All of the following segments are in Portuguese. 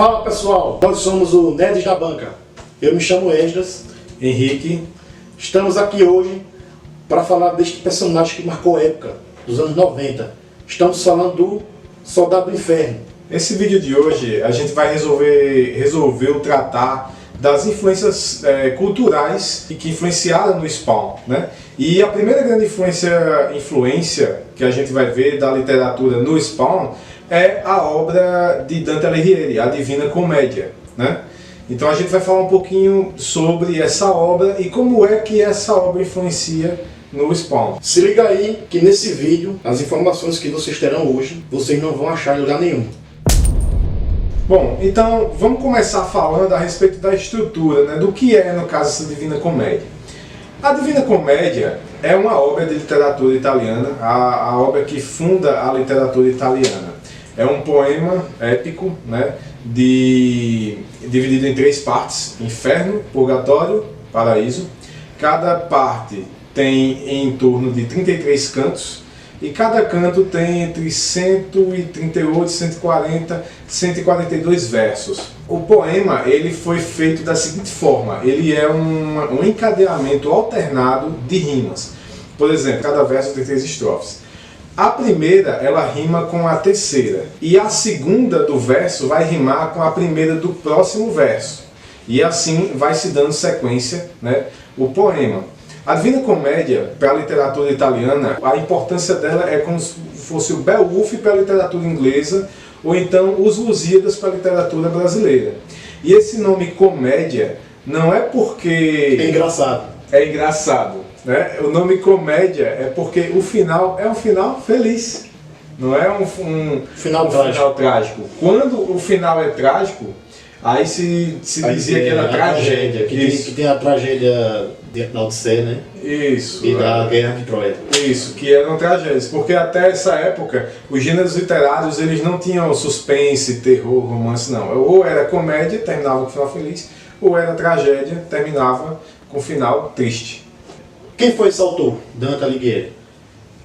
Fala pessoal, nós somos o Nerds da Banca. Eu me chamo Esdras Henrique. Estamos aqui hoje para falar deste personagem que marcou a época, dos anos 90. Estamos falando do Soldado do Inferno. Nesse vídeo de hoje a gente vai resolver tratar das influências culturais que influenciaram no Spawn, né? E a primeira grande influência que a gente vai ver da literatura no Spawn é a obra de Dante Alighieri, a Divina Comédia, né? Então a gente vai falar um pouquinho sobre essa obra e como é que essa obra influencia no Spawn. Se liga aí que nesse vídeo, as informações que vocês terão hoje, vocês não vão achar em lugar nenhum. Bom, então vamos começar falando a respeito da estrutura, né, do que é, no caso, essa Divina Comédia. A Divina Comédia é uma obra de literatura italiana, a obra que funda a literatura italiana. É um poema épico, né, dividido em 3 partes: Inferno, Purgatório, Paraíso. Cada parte tem em torno de 33 cantos, e cada canto tem entre 138, 140, 142 versos. O poema ele foi feito da seguinte forma: ele é um encadeamento alternado de rimas. Por exemplo, cada verso tem 3 estrofes. A primeira ela rima com a terceira, e a segunda do verso vai rimar com a primeira do próximo verso. E assim vai se dando sequência, né, o poema. A Divina Comédia, para a literatura italiana, a importância dela é como se fosse o Beowulf para a literatura inglesa, ou então os Lusíadas para a literatura brasileira. E esse nome comédia não é porque... É engraçado. É engraçado, né? O nome comédia é porque o final é um final feliz, não é um final trágico. Quando o final é trágico, aí se dizia que era tragédia. Que tem a tragédia da Odisseia, né? Isso. E da Guerra de Troia. Isso, que eram tragédias, porque até essa época os gêneros literários eles não tinham suspense, terror, romance, não. Ou era comédia, terminava com final feliz, ou era tragédia, terminava com final triste. Quem foi esse autor, Dante Alighieri?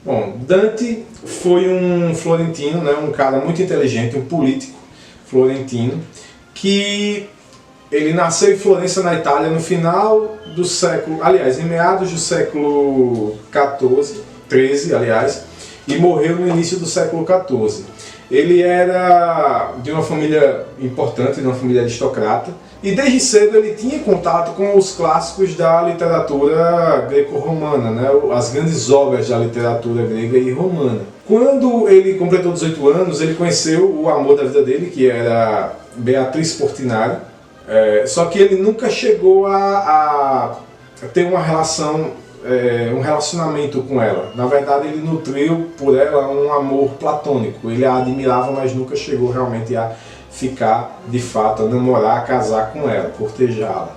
Bom, Dante foi um florentino, né, um cara muito inteligente, um político florentino, que ele nasceu em Florença, na Itália, no final do século, aliás, em meados do século XIII, aliás, e morreu no início do século XIV. Ele era de uma família importante, de uma família aristocrata, e desde cedo ele tinha contato com os clássicos da literatura greco-romana, né, as grandes obras da literatura grega e romana. Quando ele completou 18 anos, ele conheceu o amor da vida dele, que era Beatriz Portinari, só que ele nunca chegou a ter uma relação, um relacionamento com ela. Na verdade, ele nutriu por ela um amor platônico. Ele a admirava, mas nunca chegou realmente a ficar, de fato, a namorar, a casar com ela, cortejá-la.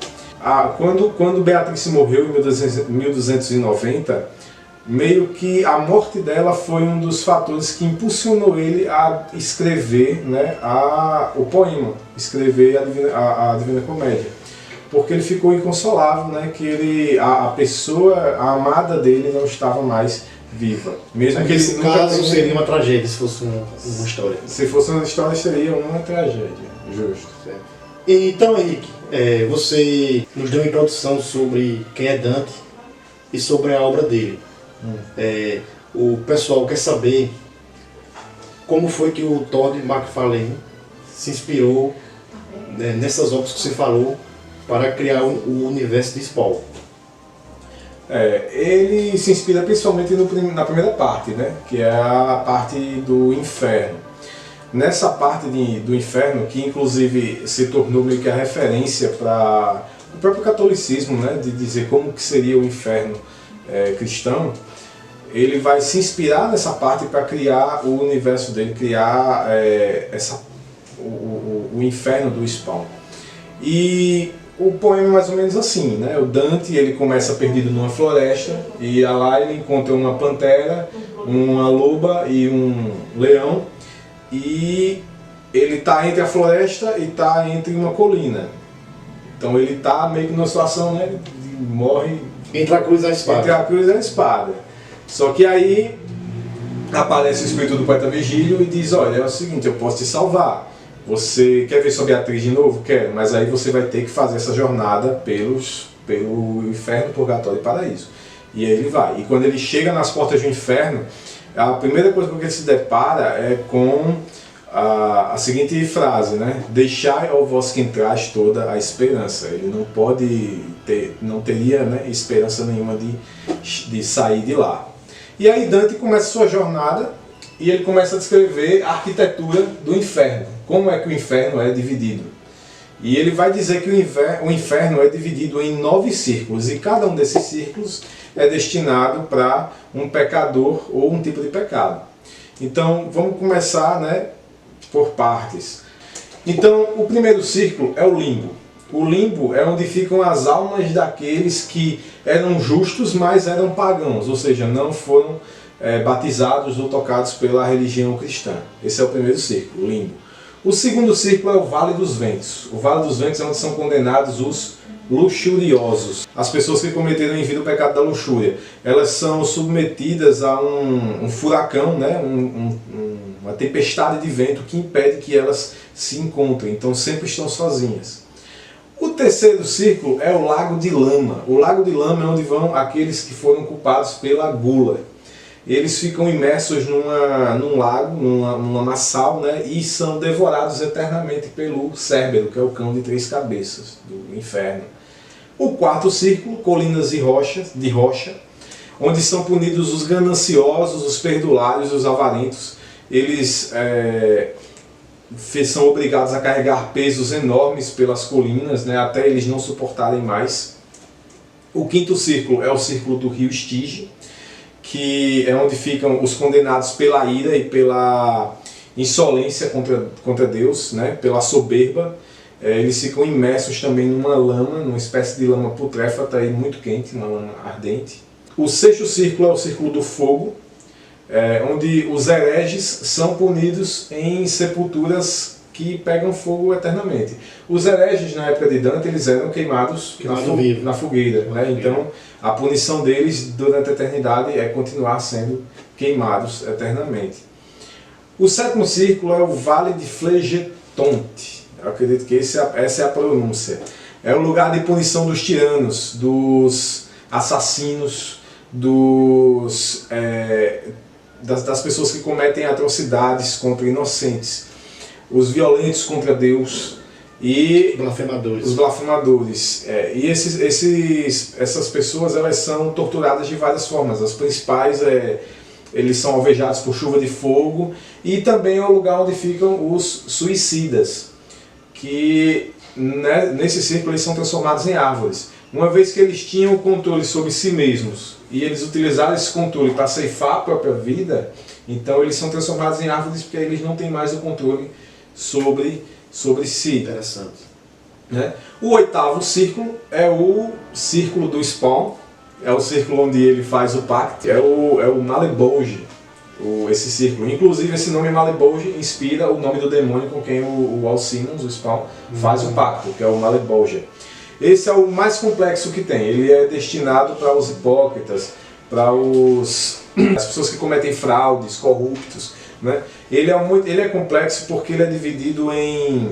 Quando Beatriz morreu em 1290, meio que a morte dela foi um dos fatores que impulsionou ele a escrever, né, o poema, escrever a Divina Comédia. Porque ele ficou inconsolável, né, que a pessoa, a amada dele, não estava mais viva. Mesmo que nesse caso seria uma tragédia, se fosse uma história. Se fosse uma história, seria uma tragédia, justo. Certo. Então, Henrique, você nos deu uma introdução sobre quem é Dante e sobre a obra dele. O pessoal quer saber como foi que o Todd McFarlane se inspirou, né, nessas obras que você falou para criar o universo de Spawn. Ele se inspira principalmente na primeira parte, né, que é a parte do inferno. Nessa parte do inferno, que inclusive se tornou meio que a referência para o próprio catolicismo, né, de dizer como que seria o inferno cristão, ele vai se inspirar nessa parte para criar o universo dele, criar o inferno do Spawn. E o poema é mais ou menos assim, né? O Dante ele começa perdido numa floresta e lá ele encontra uma pantera, uma loba e um leão, e ele está entre a floresta e está entre uma colina. Então ele está meio que numa situação, né, de morre entre a cruz e a espada. Entre a cruz e a espada. Só que aí aparece o espírito do poeta Virgílio e diz: olha, é o seguinte, eu posso te salvar. Você quer ver sua Beatriz de novo? Quer, mas aí você vai ter que fazer essa jornada pelo inferno, purgatório e paraíso. E aí ele vai. E quando ele chega nas portas do inferno, a primeira coisa com que ele se depara é com a seguinte frase, né? Deixai ao vós que entrais toda a esperança. Ele não pode ter, não teria, né, esperança nenhuma de sair de lá. E aí Dante começa a sua jornada e ele começa a descrever a arquitetura do inferno. Como é que o inferno é dividido? E ele vai dizer que o inferno é dividido em 9 círculos e cada um desses círculos é destinado para um pecador ou um tipo de pecado. Então vamos começar, né, por partes. Então o primeiro círculo é o limbo. O limbo é onde ficam as almas daqueles que eram justos, mas eram pagãos, ou seja, não foram batizados ou tocados pela religião cristã. Esse é o primeiro círculo, o limbo. O segundo círculo é o Vale dos Ventos. O Vale dos Ventos é onde são condenados os luxuriosos. As pessoas que cometeram em vida o pecado da luxúria. Elas são submetidas a um furacão, né? Uma tempestade de vento que impede que elas se encontrem. Então sempre estão sozinhas. O terceiro círculo é o Lago de Lama. O Lago de Lama é onde vão aqueles que foram culpados pela gula. Eles ficam imersos num lago, num lamaçal, né, e são devorados eternamente pelo Cérbero, que é o cão de 3 cabeças do inferno. O quarto círculo, Colinas de Rocha, onde são punidos os gananciosos, os perdulários, os avarentos. Eles são obrigados a carregar pesos enormes pelas colinas, né, até eles não suportarem mais. O quinto círculo é o círculo do rio Estige, que é onde ficam os condenados pela ira e pela insolência contra Deus, né, pela soberba. Eles ficam imersos também numa lama, numa espécie de lama putréfata e muito quente, uma lama ardente. O sexto círculo é o círculo do fogo, onde os hereges são punidos em sepulturas que pegam fogo eternamente. Os hereges, na época de Dante, eles eram queimados na fogueira, né? Então, a punição deles durante a eternidade é continuar sendo queimados eternamente. O sétimo círculo é o Vale de Flegetonte. Eu acredito que essa é a pronúncia. É o lugar de punição dos tiranos, dos assassinos, das pessoas que cometem atrocidades contra inocentes, os violentos contra Deus e os blasfemadores. E essas pessoas, elas são torturadas de várias formas. As principais eles são alvejados por chuva de fogo, e também é o lugar onde ficam os suicidas, que nesse círculo eles são transformados em árvores. Uma vez que eles tinham o controle sobre si mesmos e eles utilizaram esse controle para ceifar a própria vida, então eles são transformados em árvores porque eles não têm mais o controle sobre si. Interessante. Né? O oitavo círculo é o círculo do Spawn, é o círculo onde ele faz o pacto, é o Malebolge, esse círculo. Inclusive esse nome Malebolge inspira o nome do demônio com quem o Alcimos, o Spawn, faz o pacto, que é o Malebolge. Esse é o mais complexo que tem. Ele é destinado para os hipócritas, para as pessoas que cometem fraudes, corruptos, né? Ele é complexo porque ele é dividido em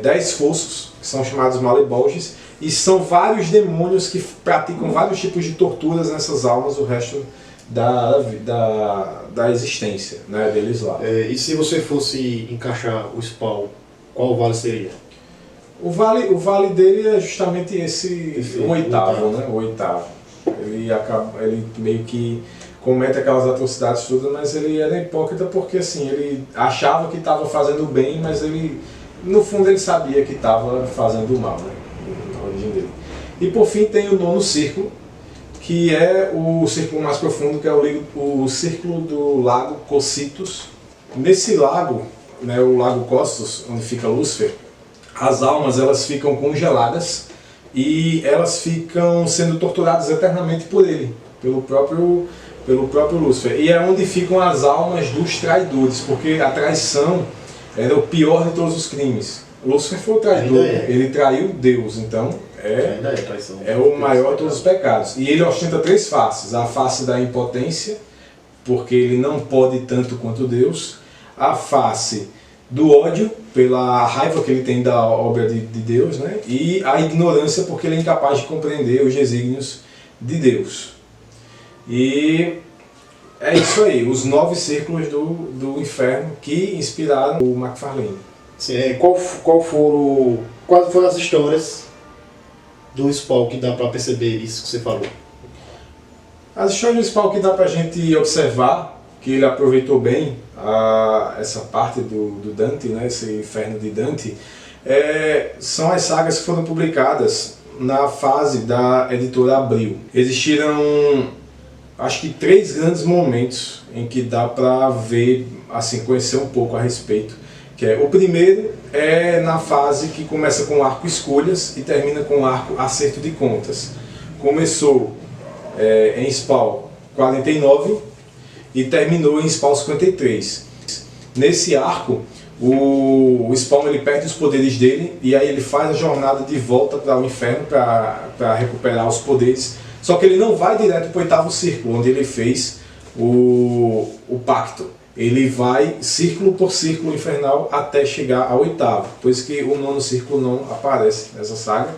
10 fossos, que são chamados Malebolges, e são vários demônios que praticam vários tipos de torturas nessas almas o resto da existência, né, deles lá. E se você fosse encaixar o Spawn, qual vale seria? O vale dele é justamente o oitavo, né? O oitavo. Ele meio que comete aquelas atrocidades todas, mas ele era hipócrita porque assim, ele achava que estava fazendo bem, mas no fundo ele sabia que estava fazendo mal, né? Na origem dele. E por fim tem o nono círculo, que é o círculo mais profundo, que é o círculo do lago Cocytus. Nesse lago, né, o lago Costos, onde fica Lúcifer, as almas elas ficam congeladas e elas ficam sendo torturadas eternamente por ele, pelo próprio Lúcifer. E é onde ficam as almas dos traidores, porque a traição era o pior de todos os crimes. Lúcifer foi o traidor, ele traiu Deus, então é o maior de todos os pecados. E ele ostenta 3 faces: a face da impotência, porque ele não pode tanto quanto Deus; a face do ódio pela raiva que ele tem da obra de Deus, né? E a ignorância porque ele é incapaz de compreender os desígnios de Deus. E é isso aí, os 9 círculos do inferno que inspiraram o McFarlane. Sim, quais foram as histórias do Spawn que dá para perceber isso que você falou? As histórias do Spawn que dá pra gente observar que ele aproveitou bem essa parte do Dante, né, esse inferno de Dante, são as sagas que foram publicadas na fase da editora Abril. Existiram, acho que 3 grandes momentos em que dá para ver, assim, conhecer um pouco a respeito. O primeiro é na fase que começa com o arco Escolhas e termina com o arco Acerto de Contas. Começou em Spawn 49 e terminou em Spawn 53. Nesse arco, o Spawn ele perde os poderes dele e aí ele faz a jornada de volta para o inferno para recuperar os poderes. Só que ele não vai direto para o 8º círculo, onde ele fez o pacto. Ele vai círculo por círculo infernal até chegar ao 8º, por isso que o 9º círculo não aparece nessa saga.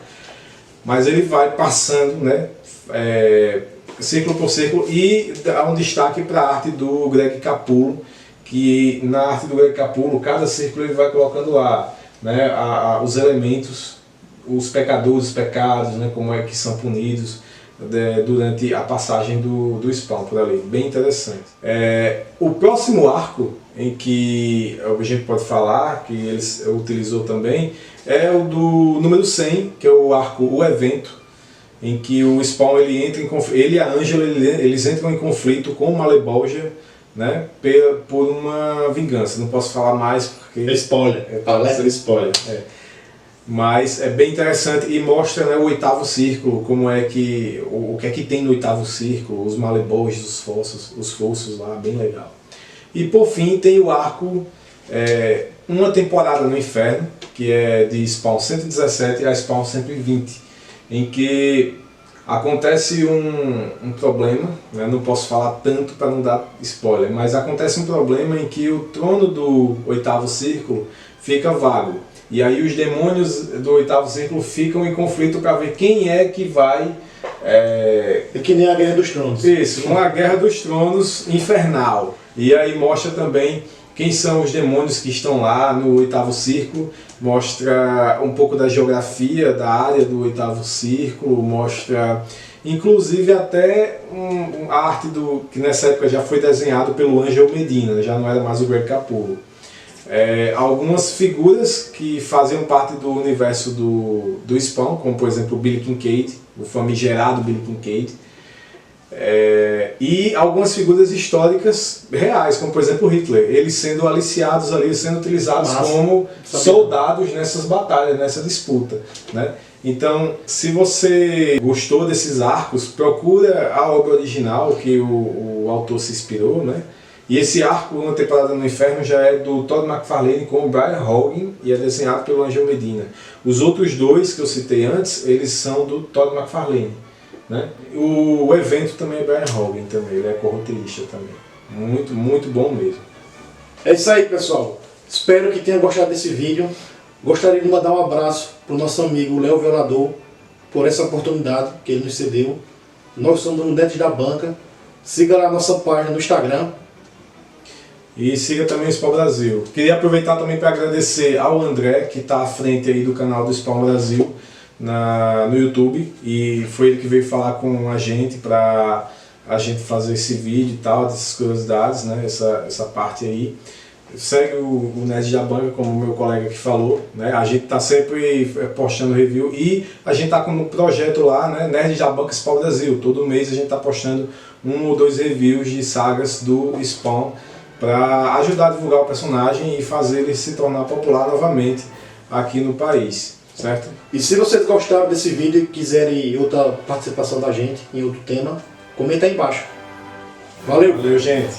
Mas ele vai passando, né, círculo por círculo, e dá um destaque para a arte do Greg Capullo, que na arte do Greg Capullo, cada círculo ele vai colocando lá, né, os elementos, os pecadores, os pecados, né, como é que são punidos durante a passagem do Spawn por ali. Bem interessante. O próximo arco em que a gente pode falar, que ele utilizou também, é o do número 100, que é o arco O Evento, em que o Spawn ele entra em conflito, ele e a Angela eles entram em conflito com o Malebolgia, né, por uma vingança. Não posso falar mais porque é spoiler. Spoiler. Mas é bem interessante e mostra, né, o 8º círculo, como é que o que é que tem no 8º círculo, os Malebolgias, os fossos lá, bem legal. E por fim tem o arco Uma Temporada no Inferno, que é de Spawn 117 a Spawn 120, em que acontece um problema, né? Não posso falar tanto para não dar spoiler, mas acontece um problema em que o trono do 8º círculo fica vago. E aí os demônios do 8º círculo ficam em conflito para ver quem é que vai... É que nem a Guerra dos Tronos. Isso, uma Guerra dos Tronos infernal. E aí mostra também quem são os demônios que estão lá no 8º círculo, mostra um pouco da geografia da área do 8º círculo, mostra inclusive até a arte que nessa época já foi desenhado pelo Angel Medina, já não era mais o Greg Capullo. Algumas figuras que faziam parte do universo do Spawn, como por exemplo o Billy Kincaid, o famigerado Billy Kincaid, e algumas figuras históricas reais, como por exemplo Hitler, eles sendo aliciados ali, sendo utilizados como soldados nessas batalhas, nessa disputa, né? Então, se você gostou desses arcos, procura a obra original que o autor se inspirou, né? E esse arco, Uma Temporada no Inferno, já é do Todd McFarlane com o Brian Hogan e é desenhado pelo Angel Medina. Os outros 2 que eu citei antes, eles são do Todd McFarlane, né? O evento também é Brian Hogan, também, ele é co-roteirista também. Muito, muito bom mesmo. É isso aí, pessoal. Espero que tenha gostado desse vídeo. Gostaria de mandar um abraço para o nosso amigo Léo Violador por essa oportunidade que ele nos cedeu. Nós somos o Dentes da Banca. Siga lá a nossa página no Instagram. E siga também o Spawn Brasil. Queria aproveitar também para agradecer ao André, que está à frente aí do canal do Spawn Brasil no YouTube. E foi ele que veio falar com a gente para a gente fazer esse vídeo e tal, dessas curiosidades, né? Essa parte aí. Segue o Nerd da Banca, como o meu colega que falou, né? A gente está sempre postando review e a gente está com um projeto lá, né? Nerd da Banca Spawn Brasil. Todo mês a gente está postando 1 ou 2 reviews de sagas do Spawn para ajudar a divulgar o personagem e fazer ele se tornar popular novamente aqui no país, certo? E se vocês gostaram desse vídeo e quiserem outra participação da gente em outro tema, comenta aí embaixo. Valeu! Valeu, gente!